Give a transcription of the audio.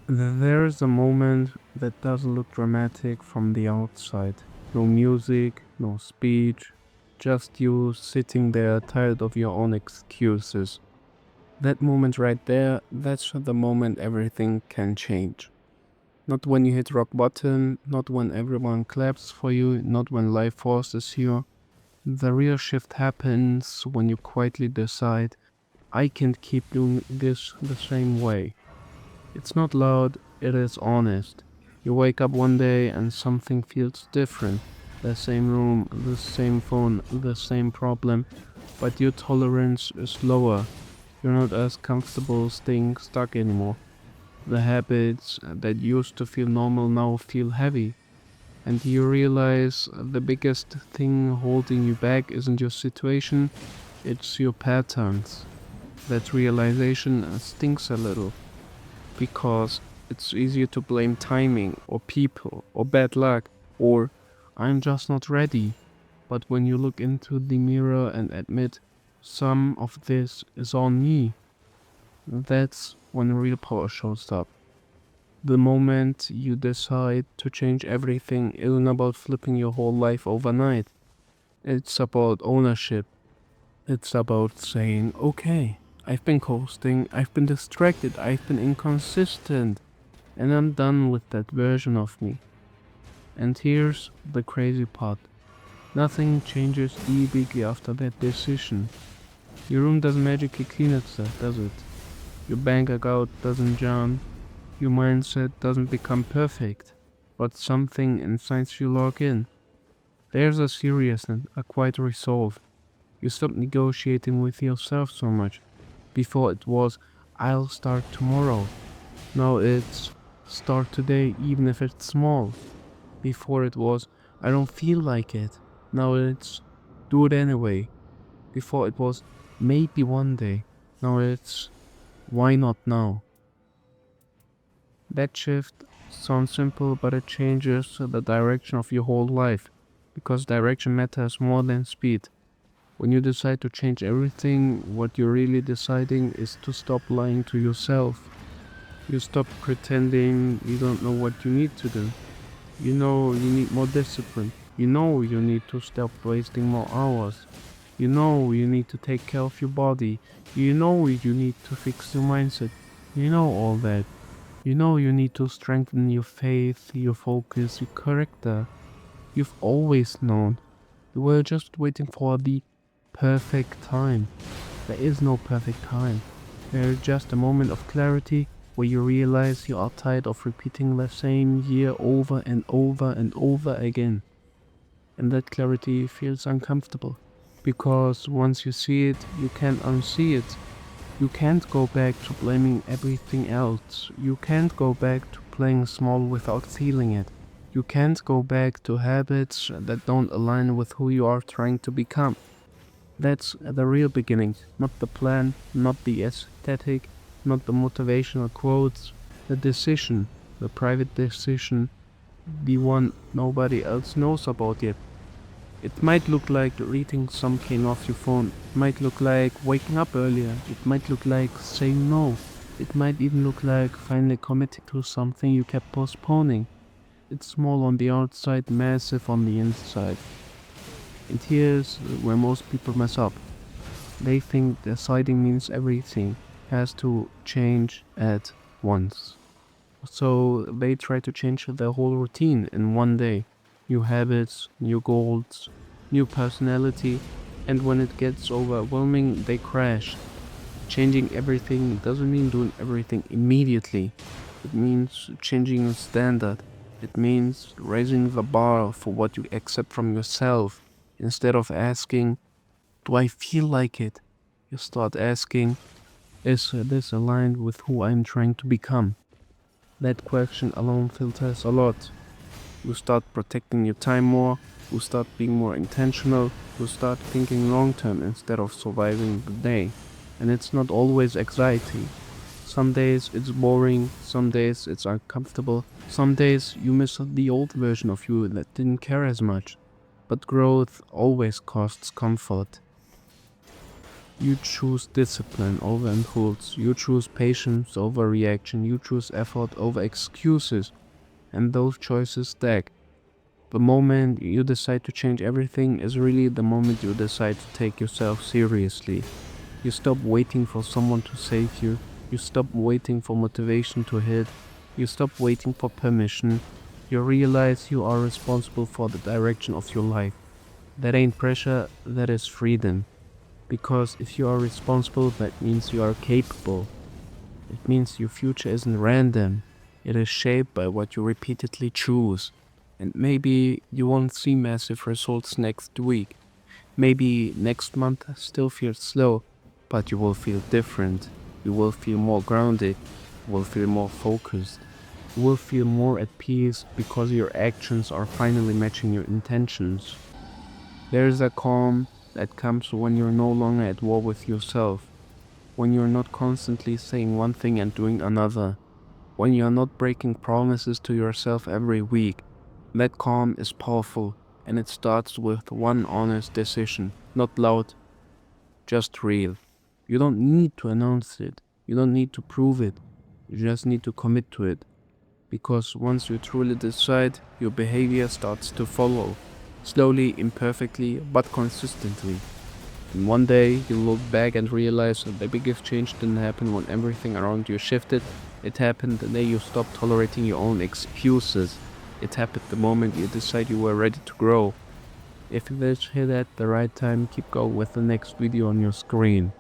There's a moment that doesn't look dramatic from the outside. No music, no speech, just you sitting there tired of your own excuses. That moment right there, that's the moment everything can change. Not when you hit rock bottom, not when everyone claps for you, not when life forces you. The real shift happens when you quietly decide, I can't keep doing this the same way. It's not loud, it is honest. You wake up one day and something feels different. The same room, the same phone, the same problem, but your tolerance is lower. You're not as comfortable staying stuck anymore. The habits that used to feel normal now feel heavy. And you realize the biggest thing holding you back isn't your situation, it's your patterns. That realization stings a little because it's easier to blame timing or people or bad luck or I'm just not ready. But when you look into the mirror and admit some of this is on me, that's when real power shows up. The moment you decide to change everything isn't about flipping your whole life overnight. It's about ownership. It's about saying, okay, I've been coasting, I've been distracted, I've been inconsistent, and I'm done with that version of me. And here's the crazy part. Nothing changes bigly after that decision. Your room doesn't magically clean itself, does it? Your bank account doesn't jump. Your mindset doesn't become perfect. But something inside you log in. There's a seriousness, a quiet resolve. You stop negotiating with yourself so much. Before it was, I'll start tomorrow. Now it's, start today even if it's small. Before it was, I don't feel like it. Now it's, do it anyway. Before it was, maybe one day. Now it's, why not now? That shift sounds simple, but it changes the direction of your whole life. Because direction matters more than speed. When you decide to change everything, what you're really deciding is to stop lying to yourself. You stop pretending you don't know what you need to do. You know you need more discipline. You know you need to stop wasting more hours. You know you need to take care of your body. You know you need to fix your mindset. You know all that. You know you need to strengthen your faith, your focus, your character. You've always known. You were just waiting for the perfect time. There is no perfect time. There is just a moment of clarity where you realize you are tired of repeating the same year over and over and over again. And that clarity feels uncomfortable. Because once you see it, you can't unsee it. You can't go back to blaming everything else. You can't go back to playing small without feeling it. You can't go back to habits that don't align with who you are trying to become. That's the real beginning, not the plan, not the aesthetic, not the motivational quotes, the decision, the private decision, the one nobody else knows about yet. It might look like reading some cane off your phone, it might look like waking up earlier, it might look like saying no, it might even look like finally committing to something you kept postponing. It's small on the outside, massive on the inside. And here's where most people mess up. They think deciding means everything has to change at once. So they try to change their whole routine in one day. New habits, new goals, new personality, and when it gets overwhelming, they crash. Changing everything doesn't mean doing everything immediately. It means changing your standard. It means raising the bar for what you accept from yourself. Instead of asking, do I feel like it? You start asking, is this aligned with who I'm trying to become? That question alone filters a lot. You start protecting your time more, you start being more intentional, you start thinking long term instead of surviving the day. And it's not always anxiety. Some days it's boring, some days it's uncomfortable, some days you miss the old version of you that didn't care as much. But growth always costs comfort. You choose discipline over impulse, you choose patience over reaction, you choose effort over excuses, and those choices stack. The moment you decide to change everything is really the moment you decide to take yourself seriously. You stop waiting for someone to save you, you stop waiting for motivation to hit, you stop waiting for permission. You realize you are responsible for the direction of your life. That ain't pressure, that is freedom. Because if you are responsible, that means you are capable. It means your future isn't random. It is shaped by what you repeatedly choose. And maybe you won't see massive results next week. Maybe next month still feels slow, but you will feel different. You will feel more grounded. You will feel more focused. You will feel more at peace because your actions are finally matching your intentions. There is a calm that comes when you're no longer at war with yourself, when you're not constantly saying one thing and doing another, when you're not breaking promises to yourself every week. That calm is powerful, and it starts with one honest decision, not loud, just real. You don't need to announce it, you don't need to prove it, you just need to commit to it. Because once you truly decide, your behavior starts to follow. Slowly, imperfectly, but consistently. And one day you look back and realize that the biggest change didn't happen when everything around you shifted. It happened the day you stopped tolerating your own excuses. It happened the moment you decide you were ready to grow. If you did hit at the right time, keep going with the next video on your screen.